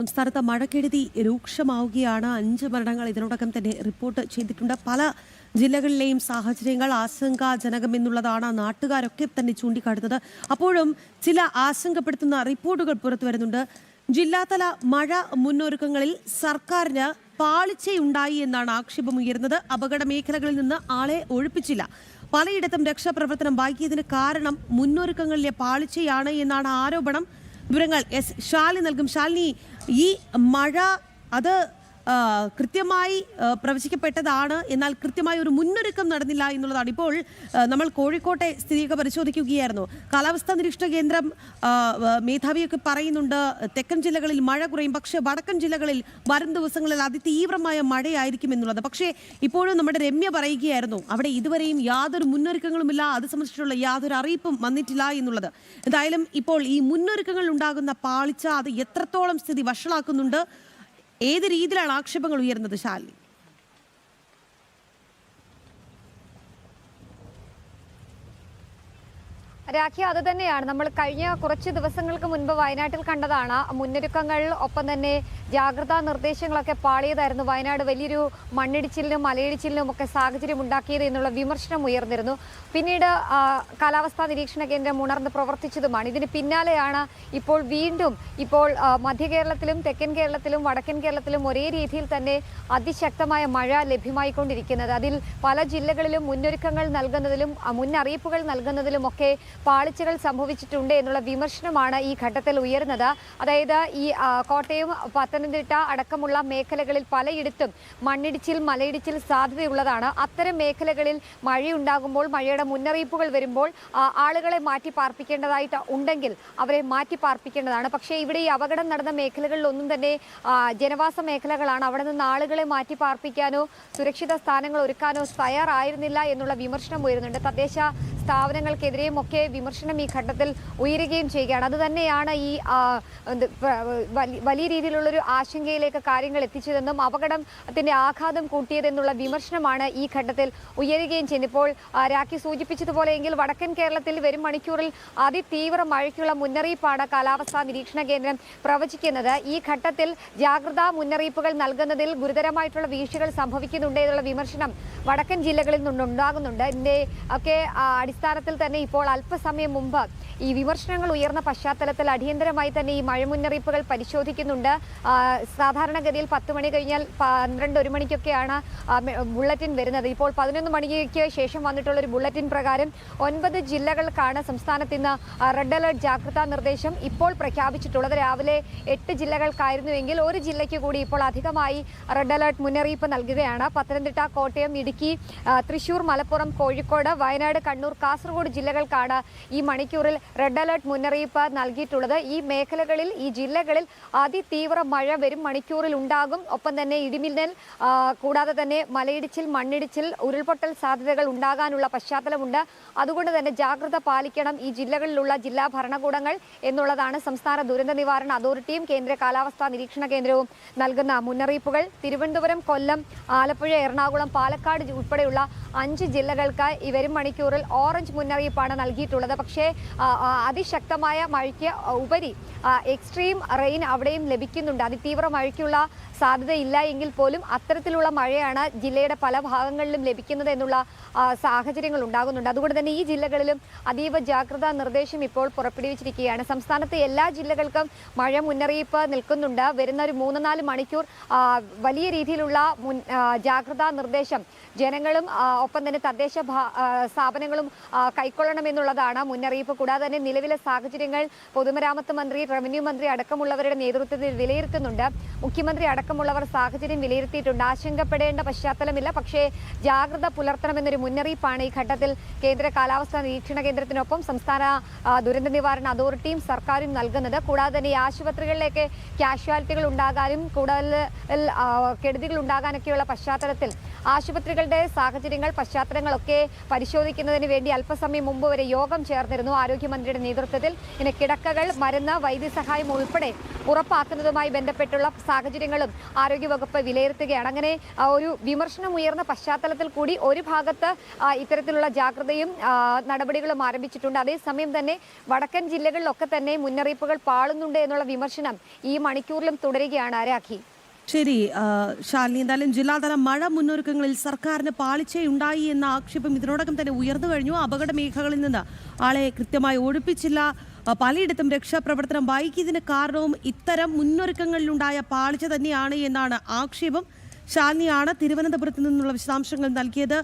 സംസ്ഥാനത്ത് മഴക്കെടുതി രൂക്ഷമാവുകയാണ്. 5 മരണങ്ങൾ ഇതിനോടകം തന്നെ റിപ്പോർട്ട് ചെയ്തിട്ടുണ്ട്. പല ജില്ലകളിലെയും സാഹചര്യങ്ങൾ ആശങ്കാജനകമെന്നുള്ളതാണ് നാട്ടുകാരൊക്കെ തന്നെ ചൂണ്ടിക്കാട്ടുന്നത്. അപ്പോഴും ചില ആശങ്കപ്പെടുത്തുന്ന റിപ്പോർട്ടുകൾ പുറത്തു വരുന്നുണ്ട്. ജില്ലാതല മഴ മുന്നൊരുക്കങ്ങളിൽ സർക്കാരിന് പാളിച്ചയുണ്ടായി എന്നാണ് ആക്ഷേപമുയരുന്നത്. അപകട മേഖലകളിൽ നിന്ന് ആളെ ഒഴിപ്പിച്ചില്ല. പലയിടത്തും രക്ഷാപ്രവർത്തനം വൈകിയതിന് കാരണം മുന്നൊരുക്കങ്ങളിലെ പാളിച്ചയാണ് എന്നാണ് ആരോപണം. വിവരങ്ങൾ ശാലിനി നൽകും. ശാലിനി, ഈ മഴ അത് കൃത്യമായി പ്രവചിക്കപ്പെട്ടതാണ്, എന്നാൽ കൃത്യമായി ഒരു മുന്നൊരുക്കം നടന്നില്ല എന്നുള്ളതാണ്. ഇപ്പോൾ നമ്മൾ കോഴിക്കോട്ടെ സ്ഥിതിയൊക്കെ പരിശോധിക്കുകയായിരുന്നു. കാലാവസ്ഥാ നിരീക്ഷണ കേന്ദ്രം മേധാവിയൊക്കെ പറയുന്നുണ്ട് തെക്കൻ ജില്ലകളിൽ മഴ കുറയും, പക്ഷേ വടക്കൻ ജില്ലകളിൽ വരും ദിവസങ്ങളിൽ അതിതീവ്രമായ മഴയായിരിക്കും എന്നുള്ളത്. പക്ഷേ ഇപ്പോഴും നമ്മുടെ രമ്യ പറയുകയായിരുന്നു അവിടെ ഇതുവരെയും യാതൊരു മുന്നൊരുക്കങ്ങളുമില്ല, അത് സംബന്ധിച്ചിട്ടുള്ള യാതൊരു അറിയിപ്പും വന്നിട്ടില്ല എന്നുള്ളത്. എന്തായാലും ഇപ്പോൾ ഈ മുന്നൊരുക്കങ്ങൾ ഉണ്ടാകുന്ന പാളിച്ച അത് എത്രത്തോളം സ്ഥിതി വഷളാക്കുന്നുണ്ട്, ഏത് രീതിയിലാണ് ആക്ഷേപങ്ങൾ ഉയർന്നത് ശാലിനി? രാഖി, അത് തന്നെയാണ് നമ്മൾ കഴിഞ്ഞ കുറച്ച് ദിവസങ്ങൾക്ക് മുൻപ് വയനാട്ടിൽ കണ്ടതാണ്. മുന്നൊരുക്കങ്ങൾ ഒപ്പം തന്നെ ജാഗ്രതാ നിർദ്ദേശങ്ങളൊക്കെ പാളിയതായിരുന്നു. വയനാട് വലിയൊരു മണ്ണിടിച്ചിലിനും മലയിടിച്ചിലിനും ഒക്കെ സാഹചര്യം ഉണ്ടാക്കിയത് എന്നുള്ള വിമർശനം ഉയർന്നിരുന്നു. പിന്നീട് കാലാവസ്ഥാ നിരീക്ഷണ കേന്ദ്രം ഉണർന്ന് പ്രവർത്തിച്ചതുമാണ്. ഇതിന് പിന്നാലെയാണ് ഇപ്പോൾ വീണ്ടും മധ്യ കേരളത്തിലും തെക്കൻ കേരളത്തിലും വടക്കൻ കേരളത്തിലും ഒരേ രീതിയിൽ തന്നെ അതിശക്തമായ മഴ ലഭ്യമായിക്കൊണ്ടിരിക്കുന്നത്. അതിൽ പല ജില്ലകളിലും മുന്നൊരുക്കങ്ങൾ നൽകുന്നതിലും മുന്നറിയിപ്പുകൾ നൽകുന്നതിലും ഒക്കെ പാളിച്ചകൾ സംഭവിച്ചിട്ടുണ്ട് എന്നുള്ള വിമർശനമാണ് ഈ ഘട്ടത്തിൽ ഉയർന്നത്. അതായത് ഈ കോട്ടയം, പത്തനംതിട്ട അടക്കമുള്ള മേഖലകളിൽ പലയിടത്തും മണ്ണിടിച്ചിൽ മലയിടിച്ചിൽ സാധ്യതയുള്ളതാണ്. അത്തരം മേഖലകളിൽ മഴയുണ്ടാകുമ്പോൾ, മഴയുടെ മുന്നറിയിപ്പുകൾ വരുമ്പോൾ ആളുകളെ മാറ്റി പാർപ്പിക്കേണ്ടതായിട്ട് ഉണ്ടെങ്കിൽ അവരെ മാറ്റി പാർപ്പിക്കേണ്ടതാണ്. പക്ഷേ ഇവിടെ ഈ അപകടം നടന്ന മേഖലകളിലൊന്നും തന്നെ ജനവാസ മേഖലകളാണ്. അവിടെ നിന്ന് ആളുകളെ മാറ്റി പാർപ്പിക്കാനോ സുരക്ഷിത സ്ഥാനങ്ങൾ ഒരുക്കാനോ തയ്യാറായിരുന്നില്ല എന്നുള്ള വിമർശനം ഉയരുന്നുണ്ട്. തദ്ദേശ സ്ഥാപനങ്ങൾക്കെതിരെയും ഒക്കെ വിമർശനം ഈ ഘട്ടത്തിൽ ഉയരുകയും ചെയ്യുകയാണ്. അതുതന്നെയാണ് ഈ വലിയ രീതിയിലുള്ളൊരു ആശങ്കയിലേക്ക് കാര്യങ്ങൾ എത്തിച്ചതെന്നും അപകടത്തിന്റെ ആഘാതം കൂട്ടിയതെന്നുള്ള വിമർശനമാണ് ഈ ഘട്ടത്തിൽ ഉയരുകയും ചെയ്യുന്നത്. ഇപ്പോൾ രാഖി സൂചിപ്പിച്ചതുപോലെയെങ്കിൽ വടക്കൻ കേരളത്തിൽ വരും മണിക്കൂറിൽ അതിതീവ്ര മഴയ്ക്കുള്ള മുന്നറിയിപ്പാണ് കാലാവസ്ഥാ നിരീക്ഷണ കേന്ദ്രം പ്രവചിക്കുന്നത്. ഈ ഘട്ടത്തിൽ ജാഗ്രതാ മുന്നറിയിപ്പുകൾ നൽകുന്നതിൽ ഗുരുതരമായിട്ടുള്ള വീഴ്ചകൾ സംഭവിക്കുന്നുണ്ട് എന്നുള്ള വിമർശനം വടക്കൻ ജില്ലകളിൽ നിന്നുണ്ടാകുന്നുണ്ട്. ഇതിന്റെ ഒക്കെ അടിസ്ഥാനത്തിൽ തന്നെ ഇപ്പോൾ അല്പസമയം മുമ്പ് ഈ വിമർശനങ്ങൾ ഉയർന്ന പശ്ചാത്തലത്തിൽ അടിയന്തരമായി തന്നെ ഈ മഴ മുന്നറിയിപ്പുകൾ പരിശോധിക്കുന്നുണ്ട്. സാധാരണഗതിയിൽ 10 മണി കഴിഞ്ഞാൽ 12-1 മണിക്കൊക്കെയാണ് ബുള്ളറ്റിൻ വരുന്നത്. ഇപ്പോൾ 11 മണിക്ക് ശേഷം വന്നിട്ടുള്ള ഒരു ബുള്ളറ്റിൻ പ്രകാരം 9 ജില്ലകൾക്കാണ് സംസ്ഥാനത്ത് ഇന്ന് റെഡ് അലർട്ട് ജാഗ്രതാ നിർദ്ദേശം ഇപ്പോൾ പ്രഖ്യാപിച്ചിട്ടുള്ളത്. രാവിലെ 8 ജില്ലകൾക്കായിരുന്നുവെങ്കിൽ ഒരു ജില്ലയ്ക്ക് കൂടി ഇപ്പോൾ അധികമായി റെഡ് അലർട്ട് മുന്നറിയിപ്പ് നൽകുകയാണ്. പത്തനംതിട്ട, കോട്ടയം, ഇടുക്കി, തൃശൂർ, മലപ്പുറം, കോഴിക്കോട്, വയനാട്, കണ്ണൂർ, കാസർഗോഡ് ജില്ലകൾക്കാണ് ഈ മണിക്കൂറിൽ റെഡ് അലർട്ട് മുന്നറിയിപ്പ് നൽകിയിട്ടുള്ളത്. ഈ മേഖലകളിൽ, ഈ ജില്ലകളിൽ അതിതീവ്ര മഴ വരും മണിക്കൂറിൽ ഉണ്ടാകും. ഒപ്പം തന്നെ ഇടിമിന്നൽ കൂടാതെ തന്നെ മലയിടിച്ചിൽ, മണ്ണിടിച്ചിൽ, ഉരുൾപൊട്ടൽ സാധ്യതകൾ ഉണ്ടാകാനുള്ള പശ്ചാത്തലമുണ്ട്. അതുകൊണ്ട് തന്നെ ജാഗ്രത പാലിക്കണം ഈ ജില്ലകളിലുള്ള ജില്ലാ ഭരണകൂടങ്ങൾ എന്നുള്ളതാണ് സംസ്ഥാന ദുരന്ത നിവാരണ അതോറിറ്റിയും കേന്ദ്ര കാലാവസ്ഥാ നിരീക്ഷണ കേന്ദ്രവും നൽകുന്ന മുന്നറിയിപ്പുകൾ. തിരുവനന്തപുരം, കൊല്ലം, ആലപ്പുഴ, എറണാകുളം, പാലക്കാട് ഉൾപ്പെടെയുള്ള 5 ജില്ലകൾക്ക് ഈ വരും മണിക്കൂറിൽ ഓറഞ്ച് മുന്നറിയിപ്പാണ് നൽകിയിട്ടുള്ളത്. പക്ഷേ അതിശക്തമായ മഴയ്ക്ക് ഉപരി എക്സ്ട്രീം റെയിൻ അവിടെയും ലഭിക്കുന്നുണ്ട്. അതിതീവ്ര മഴയ്ക്കുള്ള സാധ്യതയില്ല എങ്കിൽ പോലും അത്തരത്തിലുള്ള മഴയാണ് ജില്ലയുടെ പല ഭാഗങ്ങളിലും ലഭിക്കുന്നത് എന്നുള്ള സാഹചര്യങ്ങൾ ഉണ്ടാകുന്നുണ്ട്. അതുകൊണ്ട് തന്നെ ഈ ജില്ലകളിലും അതീവ ജാഗ്രതാ നിർദ്ദേശം ഇപ്പോൾ പുറപ്പെടുവിച്ചിരിക്കുകയാണ്. സംസ്ഥാനത്തെ എല്ലാ ജില്ലകൾക്കും മഴ മുന്നറിയിപ്പ് നിൽക്കുന്നുണ്ട്. വരുന്ന ഒരു 3-4 മണിക്കൂർ വലിയ രീതിയിലുള്ള ജാഗ്രതാ നിർദ്ദേശം ജനങ്ങളും ഒപ്പം തന്നെ തദ്ദേശ സ്ഥാപനങ്ങളും കൈക്കൊള്ളണമെന്നുള്ളതാണ് മുന്നറിയിപ്പ്. കൂടാതെ തന്നെ നിലവിലെ സാഹചര്യങ്ങൾ പൊതുമരാമത്ത് മന്ത്രി, റവന്യൂ മന്ത്രി അടക്കമുള്ളവരുടെ നേതൃത്വത്തിൽ വിലയിരുത്തുന്നുണ്ട്. മുഖ്യമന്ത്രി അടക്കമുള്ളവർ സാഹചര്യം വിലയിരുത്തിയിട്ടുണ്ട്. ആശങ്കപ്പെടേണ്ട പശ്ചാത്തലമില്ല, പക്ഷേ ജാഗ്രത പുലർത്തണമെന്നൊരു മുന്നറിയിപ്പാണ് ഈ ഘട്ടത്തിൽ കേന്ദ്ര കാലാവസ്ഥാ നിരീക്ഷണ കേന്ദ്രത്തിനൊപ്പം സംസ്ഥാന ദുരന്ത നിവാരണ അതോറിറ്റിയും സർക്കാരും നൽകുന്നത്. കൂടാതെ തന്നെ ഈ ആശുപത്രികളിലേക്ക് കാഷ്വാലിറ്റികൾ ഉണ്ടാകാനും കൂടുതൽ കെടുതികൾ ഉണ്ടാകാനൊക്കെയുള്ള പശ്ചാത്തലത്തിൽ ആശുപത്രികളുടെ സാഹചര്യങ്ങൾ, പശ്ചാത്തലങ്ങളൊക്കെ പരിശോധിക്കുന്നതിന് വേണ്ടി വേണ്ടി അല്പസമയം മുമ്പ് വരെ യോഗം ചേർന്നിരുന്നു ആരോഗ്യമന്ത്രിയുടെ നേതൃത്വത്തിൽ. ഇനി കിടക്കകൾ, മരുന്ന്, വൈദ്യസഹായം ഉൾപ്പെടെ ഉറപ്പാക്കുന്നതുമായി ബന്ധപ്പെട്ടുള്ള സാഹചര്യങ്ങളും ആരോഗ്യവകുപ്പ് വിലയിരുത്തുകയാണ്. അങ്ങനെ ഒരു വിമർശനം ഉയർന്ന പശ്ചാത്തലത്തിൽ കൂടി ഒരു ഭാഗത്ത് ഇത്തരത്തിലുള്ള ജാഗ്രതയും നടപടികളും ആരംഭിച്ചിട്ടുണ്ട്. അതേസമയം തന്നെ വടക്കൻ ജില്ലകളിലൊക്കെ തന്നെ മുന്നറിയിപ്പുകൾ പാളുന്നുണ്ട് എന്നുള്ള വിമർശനം ഈ മണിക്കൂറിലും തുടരുകയാണ് രാഖി. ശരി ശാലിനി, എന്തായാലും ജില്ലാതല മഴ മുന്നൊരുക്കങ്ങളിൽ സർക്കാരിന് പാളിച്ചയുണ്ടായി എന്ന ആക്ഷേപം ഇതിനോടകം തന്നെ ഉയർന്നു കഴിഞ്ഞു. അപകട മേഖലകളിൽ നിന്ന് ആളെ കൃത്യമായി ഒഴിപ്പിച്ചില്ല, പലയിടത്തും രക്ഷാപ്രവർത്തനം വൈകിയതിന് കാരണവും ഇത്തരം മുന്നൊരുക്കങ്ങളിലുണ്ടായ പാളിച്ച തന്നെയാണ് എന്നാണ് ആക്ഷേപം. ശാലിനിയാണ് തിരുവനന്തപുരത്ത് നിന്നുള്ള വിശദാംശങ്ങൾ നൽകിയത്.